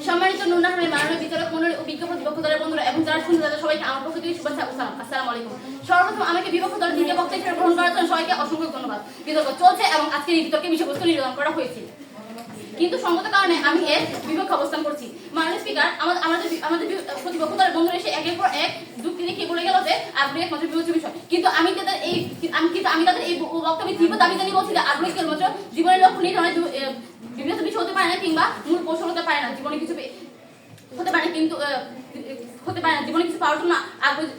সম্মানিত নুন আহমেদ মাননীয় বিচারক মণ্ডলী ও বিজ্ঞ প্রতিপক্ষ দলের বন্ধুরা এবং যারা শুনতে তাদের সবাইকে আমার পক্ষ থেকে শুভেচ্ছা ও সালাম। আসসালামু আলাইকুম। সর্বপ্রথম আমাকে বিপক্ষ দলের দ্বিতীয় বক্তা হিসেবে গ্রহণ করার জন্য সবাইকে অসংখ্য ধন্যবাদ। বিতর্ক চলছে এবং আজকের এই বিতর্কে বিষয়বস্তু নির্ধারণ করা হয়েছে, কিন্তু সঙ্গত কারণে আমি এর বিপক্ষে অবস্থান করছি। মাননীয় স্পিকার, আমাদের প্রতিপক্ষ দলের বন্ধুরা এসে একের পর এক যুক্তি দেখিয়ে বলে গেল যে আগ্রহী একমাত্র বিবেচ্য বিষয়, কিন্তু আমি তাদের এই বক্তব্যে তীব্র দাবি জানিয়ে বলছি যে আগ্রহী কেবলমাত্র জীবনের লক্ষ্য নির্ধারণে বিভিন্ন বিষয় হতে পারে না, কিংবা মূল কৌশল হতে পারে না, জীবনে কিছু হতে পারে কিন্তু হতে পারে না, জীবনে কিছু পাওয়ার জন্য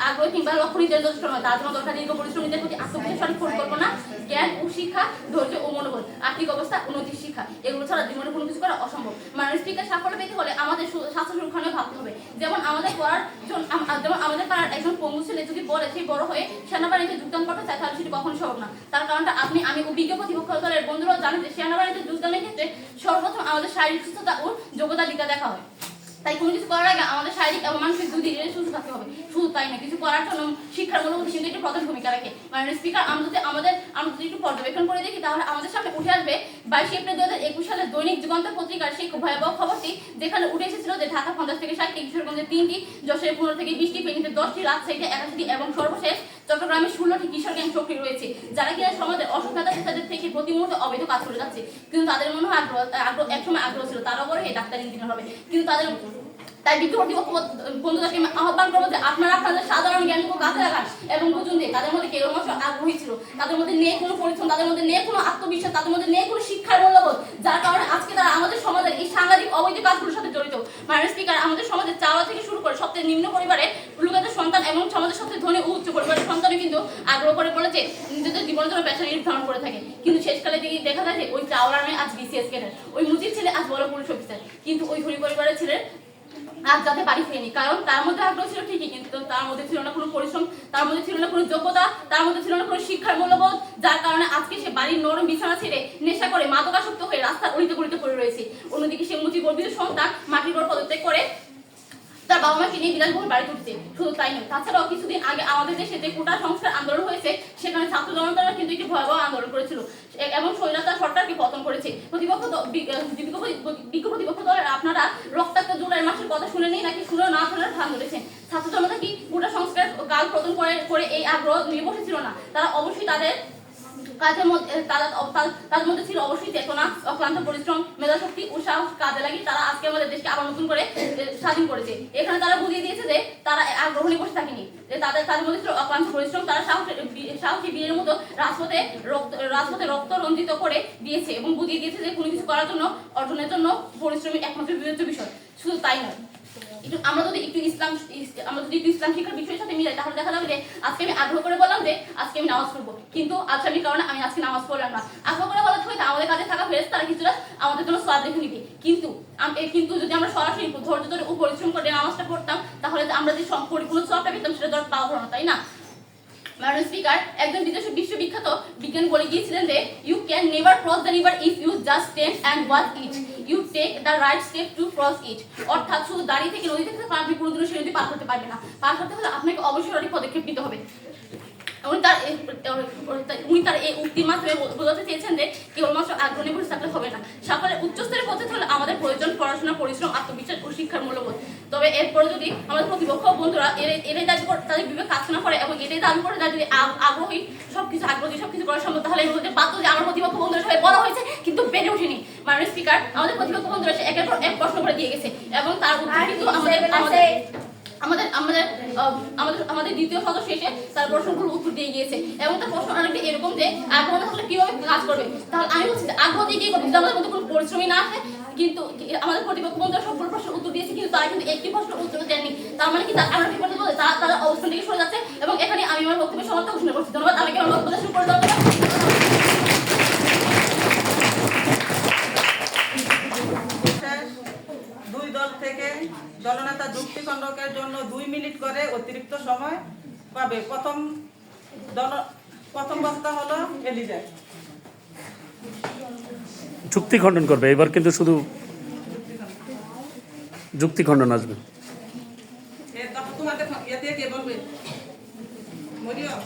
আগ্রহ কিংবা লক্ষ্য নির্ধারণ যথেষ্ট নয়। তার জন্য দরকার দীর্ঘ পরিশ্রম, নিজের প্রতি আত্মবিশ্বাস, সঠিক পরিকল্পনা, জ্ঞান ও শিক্ষা, ধৈর্য ও মনোবল, আর্থিক অবস্থা, উন্নতির শিক্ষা, এগুলো ছাড়া জীবনে কোনো কিছু করা অসম্ভব। মাননীয় স্পিকার, সাফল্য পেতে হলে আমাদের স্বাস্থ্য সুরক্ষা নিয়ে ভাবতে হবে। যেমন আমাদের পাড়ার একজন পঙ্গু ছেলে যদি বলে সে বড় হয়ে সেনাবাহিনীতে যোগদান করতে চায়, তাহলে সেটি কখনো সম্ভব না। তার কারণটা আমি ও বিজ্ঞ প্রতিপক্ষ দলের বন্ধুরাও জানেন যে সেনাবাহিনীতে যোগদানের ক্ষেত্রে সর্বপ্রথম আমাদের শারীরিক সুস্থতা ও যোগ্যতা দিকটা দেখা হয়। তাই কোনো কিছু করার আগে আমাদের শারীরিক এবং মানসিক দুই দিকে সুস্থ থাকতে হবে। শুধু তাই না, কিছু করার জন্য শিক্ষার মূল্যবোধ কিন্তু একটি প্রধান ভূমিকা রাখে। মাননীয় স্পিকার, আমরা যদি একটু পর্যবেক্ষণ করে দেখি, তাহলে আমাদের সামনে উঠে আসবে 22 এপ্রিল 2021 সালে দৈনিক যুগান্তর পত্রিকার সেই ভয়াবহ খবরটি, যেখানে উঠে এসেছিল যে ঢাকা 50 থেকে 60টি, কিশোরগঞ্জে 3টি, যশোরে 15 থেকে 20টি, ফেনীতে 10টি, রাজশাহীতে 81টি এবং সর্বশেষ চট্টগ্রামে 16টি কিশোর গ্যাং সক্রিয় রয়েছে, যারা কিনা সমাজের অসুস্থতা তাদের থেকে প্রতি মুহূর্তে অবৈধ কাজ করে যাচ্ছে। কিন্তু তাদের মনে হয় একসময় আগ্রহ ছিল তারা বড় হয়ে ডাক্তার ইঞ্জিনিয়ার হবে, কিন্তু তাই বিজ্ঞ প্রতিপক্ষ বন্ধুদেরকে আহ্বান করবো যে আপনারা আপনাদের সাধারণ জ্ঞানকে কাজে লাগান এবং বুঝুন যে তাদের মধ্যে কেবলমাত্র আগ্রহী ছিল, তাদের মধ্যে নেই কোনো পরিশ্রম, তাদের মধ্যে নেই কোনো আত্মবিশ্বাস, তাদের মধ্যে নেই কোনো শিক্ষার মূল্যবোধ, যার কারণে আজকে তারা আমাদের সমাজের এই সাংঘাতিক অবৈধ কাজগুলোর সাথে জড়িত। মাননীয় স্পিকার, আমাদের সমাজের চাওয়া থেকে শুরু করে সবচেয়ে নিম্ন পরিবারে লোকেদের সন্তান এবং সমাজের সবচেয়ে ধনী ও উচ্চ পরিবারের সন্তানও কিন্তু আগ্রহ করে বলেছে নিজেদের জীবনের জন্য পেশা নির্ধারণ করে থাকে। কিন্তু শেষকালে দেখা যায় যে ওই চাওয়ার মেয়ে আজ বিসিএস ক্যাডার, ওই মুচির ছেলে আজ বড় পুলিশ অফিসার, কিন্তু ওই ধনী পরিবারের ছেলের আজ যাতে বাড়ি ফেরেনি, কারণ তার মধ্যে আগ্রহ ছিল ঠিকই, কিন্তু তার মধ্যে ছিল না কোনো পরিশ্রম, তার মধ্যে ছিল না কোনো যোগ্যতা, তার মধ্যে ছিল না কোনো শিক্ষার মূল্যবোধ, যার কারণে আজকে সে বাড়ির নরম বিছানা ছেড়ে নেশা করে মাদকাসক্ত হয়ে রাস্তার অলিতে গলিতে পড়ে রয়েছে। অন্যদিকে সে মুচি গর্বিত সন্তান মাটির পর পদত্যাগ করে তার বাবা মাকে নিয়ে বিলাসবহুল বাড়ি উঠছে। শুধু তাই নয়, তাছাড়াও কিছুদিন আগে আমাদের দেশে যে কোটা সংস্কার আন্দোলন হয়েছে, সেখানে ছাত্র জনতারা কিন্তু একটি ভয়াবহ আন্দোলন করেছিল এবং স্বৈরাচার সরকারকে পতন করেছে। বিজ্ঞ প্রতিপক্ষ দলের আপনারা রক্তাক্ত জুলাই মাসের কথা শুনে নেই নাকি শুনে না শোনার ভান ধরেছেন। ছাত্র জনতা কি কোটা সংস্কার কাল পতন করে এই আগ্রহ নিয়ে বসেছিল না, তারা অবশ্যই তাদের কাজের মধ্যে তাদের মধ্যে ছিল অবশ্যই চেতনা, অক্লান্ত পরিশ্রম, মেধাশক্তি ও সাহস কাজে লাগিয়ে তারা আজকে আমাদের দেশকে আবার নতুন করে স্বাধীন করেছে। এখানে তারা বুঝিয়ে দিয়েছে যে তারা আগ্রহ নিয়ে বসে থাকেনি, যে তাদের মধ্যে ছিল অক্লান্ত পরিশ্রম, তারা সাহসী বীরের মতো রাজপথে রক্ত রঞ্জিত করে দিয়েছে এবং বুঝিয়ে দিয়েছে যে কোনো কিছু করার জন্য অর্জনের জন্য পরিশ্রমী একমাত্র বিবেচ্য বিষয়। শুধু তাই নয়, আমরা যদি একটু ইসলাম শিক্ষার বিষয়ের সাথে মিলাই, তাহলে দেখা যাবে যে আজকে আমি আগ্রহ করে বললাম যে আজকে আমি নামাজ পড়বো, কিন্তু আজকে কারণে আমি আজকে নামাজ পড়লাম না। আগ্রহ করে বলার হয়তো আমাদের কাছে থাকা ফেরেস তারা কিছুটা আমাদের জন্য সওয়াব রেখে নিবে, কিন্তু যদি আমরা সরাসরি ধৈর্য ধরে ও পরিশ্রম করে নামাজটা পড়তাম, তাহলে আমরা যে পরিপূর্ণ সওয়াবটা পেতাম সেটা ধর পাওয়া হলো না, তাই না? মাননীয় স্পিকার, একজন বিশ্ববিখ্যাত বিজ্ঞানী বলে গিয়েছিলেন যে you can never cross the river if you just stand and watch it, you take the right step to cross it. অর্থাৎ শুধু দাঁড়িয়ে থেকে নদী থেকে আপনি কোনোদিনও সে নদী পার করতে পারবে না, পার করতে হলে আপনাকে অবশ্যই সঠিক পদক্ষেপ নিতে হবে। উনি তার এই উক্তির মাধ্যমে বোঝাতে চেয়েছেন যে কেবলমাত্র আগ্রহ নিয়ে বসে থাকলে হবে না, সকলে উচ্চস্তরে পৌঁছাতে হলে আমাদের প্রয়োজন পড়াশোনা, পরিশ্রম, আত্মবিশ্বাস ও শিক্ষার মূল্যবোধ। তবে এরপরে যদি আমাদের প্রতিপক্ষ বন্ধুরা এটাই দাবি করে, তাদের বিবেক কাজ না করে এবং এটাই দাবি করে যদি আগ্রহী সবকিছু করা সম্ভব, তাহলে বাধ্য যে আমার প্রতিপক্ষ বন্ধুরা সবাই বলা হয়েছে কিন্তু বেড়ে ওঠেনি। মাননীয় স্পিকার, আমাদের প্রতিপক্ষ বন্ধুরা একের পর এক প্রশ্ন করে দিয়ে গেছে এবং তার উত্তর কিন্তু আমাদের দ্বিতীয় সদস্য এসে তার প্রশ্নগুলো উত্তর দিয়ে গিয়েছে এবং তার প্রশ্ন অনেকটা এরকম যে আগ্রহ না থাকলে কিভাবে কাজ করবে। তাহলে আমি বলছি যে আগ্রহ দিয়ে কি করবে, যদি আমাদের মধ্যে কোনো পরিশ্রমী না আসে। কিন্তু আমাদের প্রতিপক্ষ বন্ধুরা সবগুলো প্রশ্নের উত্তর দিয়েছে, কিন্তু তারা কিন্তু একটি প্রশ্নের উত্তর দেননি। তার মানে কি আমরা কি করতে বলতে তারা অবস্থান থেকে সরে যাচ্ছে এবং এখানে আমি আমার বক্তব্যের সমাপ্ত ঘোষণা করছি। ধন্যবাদ। আমাকে আমার বক্তব্য শুরু করে দেওয়া হবে। দুই দল থেকে দলনেতা যুক্তিখণ্ডকের জন্য 2 মিনিট করে অতিরিক্ত সময় পাবে। প্রথম বক্তা হলো এলিজা। যুক্তি খণ্ডন করবে এবার, কিন্তু শুধু যুক্তি খণ্ডন আসবে। তোমাদের কে বলবে? মরিয়ম।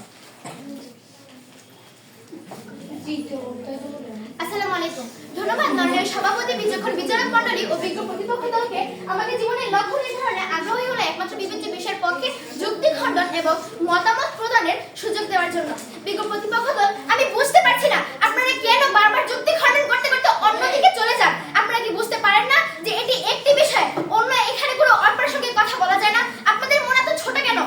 আসসালামু আলাইকুম। ধন্যবাদ মাননীয় সভাপতি, বিচক্ষণ বিচারক মণ্ডলী ও বিজ্ঞ প্রতিপক্ষ দলকে আমাকে জীবনের লক্ষ্য নির্ধারণে আগ্রহী হলে একমাত্র বিবেচ্য বিষয়ের পক্ষে যুক্তি খণ্ডন এবং মতামত প্রদানের সুযোগ দেওয়ার জন্য। বিজ্ঞ প্রতিপক্ষ দল, আমি বুঝতে পারছি না আপনারা কেন বারবার যুক্তি খণ্ডন করতে করতে অন্যদিকে চলে যান। আপনারা কি বুঝতে পারেন না যে এটি একটি বিষয়, অন্য এখানে কোনো অপ্রাসঙ্গিক কথা বলা যায় না? আপনাদের মন এত ছোট কেন?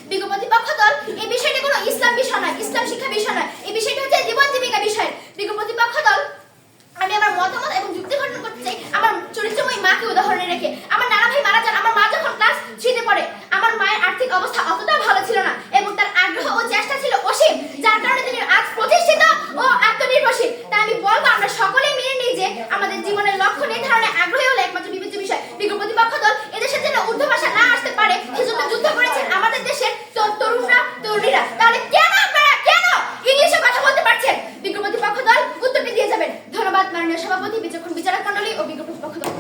বিজ্ঞ প্রতিপক্ষ দল, এই বিষয়টি কোনো ইসলাম বিষয় নয়, ইসলাম শিক্ষা বিষয় নয়, এই বিষয়টি হচ্ছে জীবন জীবিকা বিষয়। বিজ্ঞ প্রতিপক্ষ দল, আমি আমার মতামত এবং যুক্তি খণ্ডন করতে চাই আমার চরিত্রময়ী মাকে উদাহরণে রেখে। আমার নানা ভাই মারা যান আমার মা যখন ক্লাস 3 তে পড়ে। আমার মায়ের আর্থিক অবস্থা অতটাও ভালো ছিল না এবং তার আগ্রহ ও চেষ্টা ছিল অসীম, যার কারণে তিনি আজ প্রতিষ্ঠিত ও আত্মনির্ভরশীল। তাই আমি বলবো আমরা সকলেই মেনে নিই যে আমাদের জীবনের লক্ষ্য নির্ধারণে আগ্রহী হলো একমাত্র বিবেচ্য বিষয়। বিজ্ঞ প্রতিপক্ষ দল, এদেশের যেন ঊর্ধ্ব ভাষা না আসতে পারে সেজন্য যুদ্ধ করেছেন আমাদের দেশের তরুণরা তরুণীরা। তাহলে কেন আপনারা কেন ইংলিশে কথা বলতে পারছেন? বিজ্ঞ প্রতিপক্ষ দল উত্তরটি দিয়ে যাবেন। ধন্যবাদ মাননীয় সভাপতি, বিচক্ষণ বিচারক মণ্ডলী ও বিজ্ঞ প্রতিপক্ষ দল।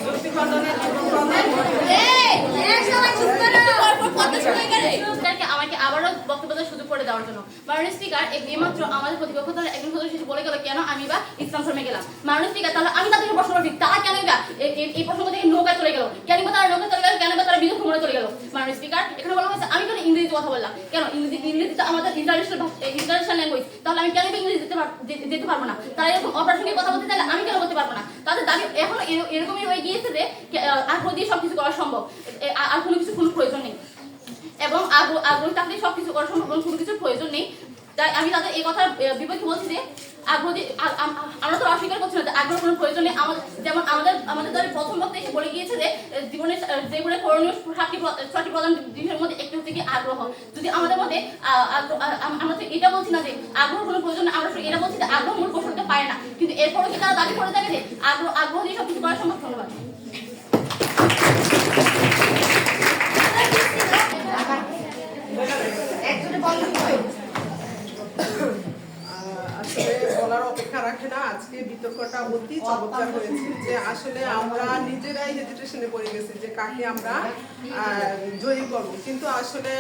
যুক্তি খণ্ডনের স্পিকারকে আমাকে আবারও বক্তব্য দেওয়ার সুযোগ করে দেওয়ার জন্য। মাননীয় স্পিকার, এইমাত্র আমাদের প্রতিপক্ষ দলের একজন সদস্য এসে বলে গেল কেন আমি বা ইসলাম ধর্মে গেলাম। মাননীয় স্পিকার, তাহলে আমি তাদেরকে প্রশ্ন করছি তারা কেন বা এই প্রসঙ্গ থেকে নৌকায় চলে গেল, কেন বা তারা নৌকায় চলে গেল, কেন বা তারা বিদেশ ভ্রমণে চলে গেল। মাননীয় স্পিকার, এখানে বলা হয়েছে আমি কেন ইংরেজিতে কথা বললাম, কেন ইংরেজি তো আমাদের ইন্টারন্যাশনাল ল্যাঙ্গুয়েজ, তাহলে আমি কেন ইংরেজি যেতে পারবো না? তারা এরকম অপ্রাসঙ্গিক কথা বলতে চাইলে আমি কেন বলতে পারবো না? তাদের দাবি এখনো এরকমই হয়ে গিয়েছে যে আগ্রহ দিয়ে সবকিছু করা সম্ভব, আর কোনো কিছু কোনো প্রয়োজন নেই এবং আগ্রহী থাকলে সবকিছু করা সম্ভব, কোনো কিছুর প্রয়োজন নেই। তাই আমি তাদের এই কথার বিপক্ষে বলছি যে আমরা তো অস্বীকার করছি না যে আগ্রহ কোনো প্রয়োজন নেই। যেমন আমাদের দলের প্রথম বক্তা এসে বলে গিয়েছে যে জীবনের করণীয় 6টি প্রধান বিষয়ের মধ্যে একটি হচ্ছে কি আগ্রহ। যদি আমাদের মধ্যে আমরা তো এটা বলছি না যে আগ্রহ কোনো প্রয়োজন নেই, আমরা এটা বলছি যে আগ্রহ মূল কৌশলতে পারে না, কিন্তু এরপরও কি তারা দাবি করে থাকে যে আগ্রহ দিয়ে সবকিছু করা সম্ভব। ধন্যবাদ। আসলে বলার অপেক্ষা রাখে না, আজকে বিতর্কটা অতি চমৎকার হয়েছে যে আসলে আমরা নিজেরাই হেজিটেশনে পড়ে গেছি যে কাকে আমরা জয়ী করব, কিন্তু আসলে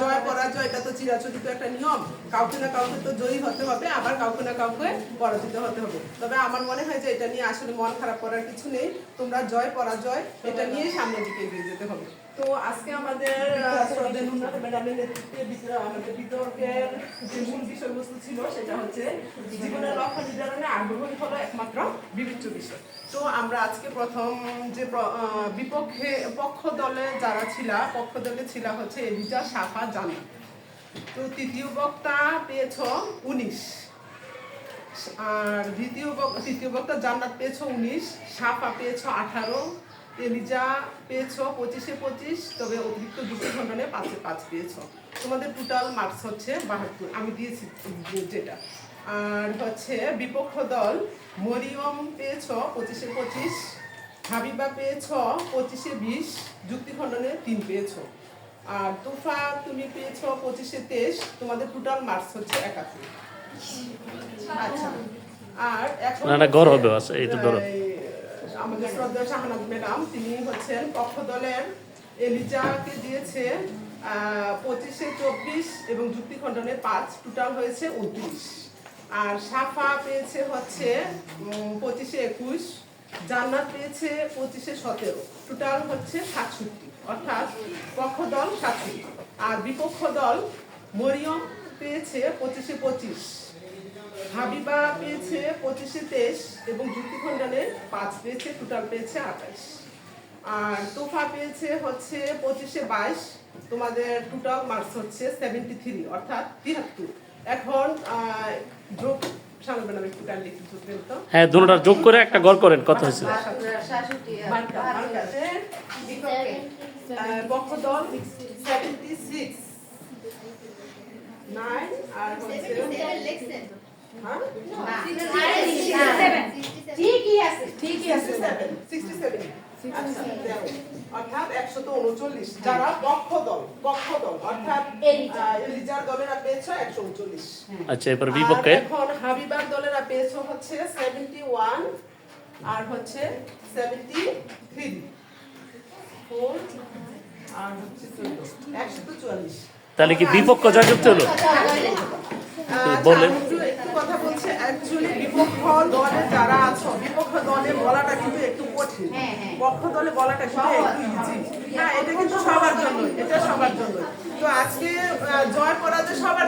জয় পরাজয় এটা তো চিরাচরিত একটা নিয়ম, কাউকে না কাউকে তো জয়ী হতে হবে, আবার কাউকে না কাউকে পরাজিত হতে হবে। তবে আমার মনে হয় যে এটা নিয়ে আসলে মন খারাপ করার কিছু নেই, তোমরা জয় পরাজয় এটা নিয়ে সামনের দিকে এগিয়ে যেতে হবে। তো আজকে আমাদের শ্রদ্ধেয় নুন্নাথ ম্যাডামের নেতৃত্বে আমাদের বিতর্কের যে মূল বিষয়বস্তু ছিল সেটা হচ্ছে জীবনের লক্ষ্য নির্ধারণে আগ্রহী হলো একমাত্র বিবেচ্য বিষয়। তো আমরা আজকে প্রথম যে পক্ষ দলে ছিল হচ্ছে এলিজা, সাফা, জান্নাত। তো তৃতীয় বক্তা পেয়েছ 19, আর তৃতীয় বক্তা জান্নাত পেয়েছ 19, সাফা পেয়েছ 18, এলিজা পেয়েছ 25-25, তবে অতিরিক্ত যুক্তি খণ্ডনে 5-5 পেয়েছ। তোমাদের টোটাল মার্কস হচ্ছে 72, আমি দিয়েছি যেটা। আর হচ্ছে বিপক্ষ দল মরিয়ম পেয়েছ 25-25, হাবিবা পেয়েছ 25-20, যুক্তি খণ্ডনে 3 পেয়েছ। আর তুফা তুমি পেয়েছ 25-23, তোমাদের টোটাল মার্কস হচ্ছে 71। আচ্ছা, আর এখন গড় হবে এইটা ধরো আমাদের শ্রদ্ধেয় শাহনাজ ম্যাডাম, তিনি হচ্ছেন পক্ষ দলের এলিজাকে দিয়েছে 25-24 এবং যুক্তি খণ্ডনে 5, টোটাল হয়েছে 29। আর সাফা পেয়েছে হচ্ছে 25-21, জান্নাত পেয়েছে 25-17, টোটাল হচ্ছে 67, অর্থাৎ পক্ষ দল 67। আর বিপক্ষ দল মরিয়ম পেয়েছে 25-25, হাবিবা পেয়েছে 25-23 এবং যুক্তি খণ্ডনে 5 পেয়েছে, টোটাল পেয়েছে 28। আর তোফা পেয়েছে হচ্ছে 25-22, তোমাদের টোটাল মার্কস হচ্ছে 73, অর্থাৎ 73। এখন যোগ সামনে একটু কাইন্ডলি একটু যোগ দেন তো। হ্যাঁ, দুটোটা যোগ করে একটা গড় করেন, কত হয়েছে? পক্ষ দল 76, 9 আর হচ্ছে ঠিকই আছে 67, আচ্ছা 13, অর্থাৎ 139। যারা পক্ষ দল অর্থাৎ এলিজার দলেরা পেয়েছ 139। আচ্ছা, এবার বিপক্ষে এখন হাবিবার দলেরা পেয়েছ হচ্ছে 71 আর হচ্ছে 73। 44। তাহলে কি বিপক্ষ জয়যুক্ত হলো? বলেন। একটু কথা বলছে, অ্যাকচুয়ালি বিপক্ষ দলে যারা আছো, বিপক্ষ দলে বলাটা কিন্তু একটু কঠিন, পক্ষ দলে বলাটা কিন্তু একটু ইজি। হ্যাঁ, এটা কিন্তু সবার জন্য, এটা সবার জন্য। তো আজকে জয় পরাজয় সবার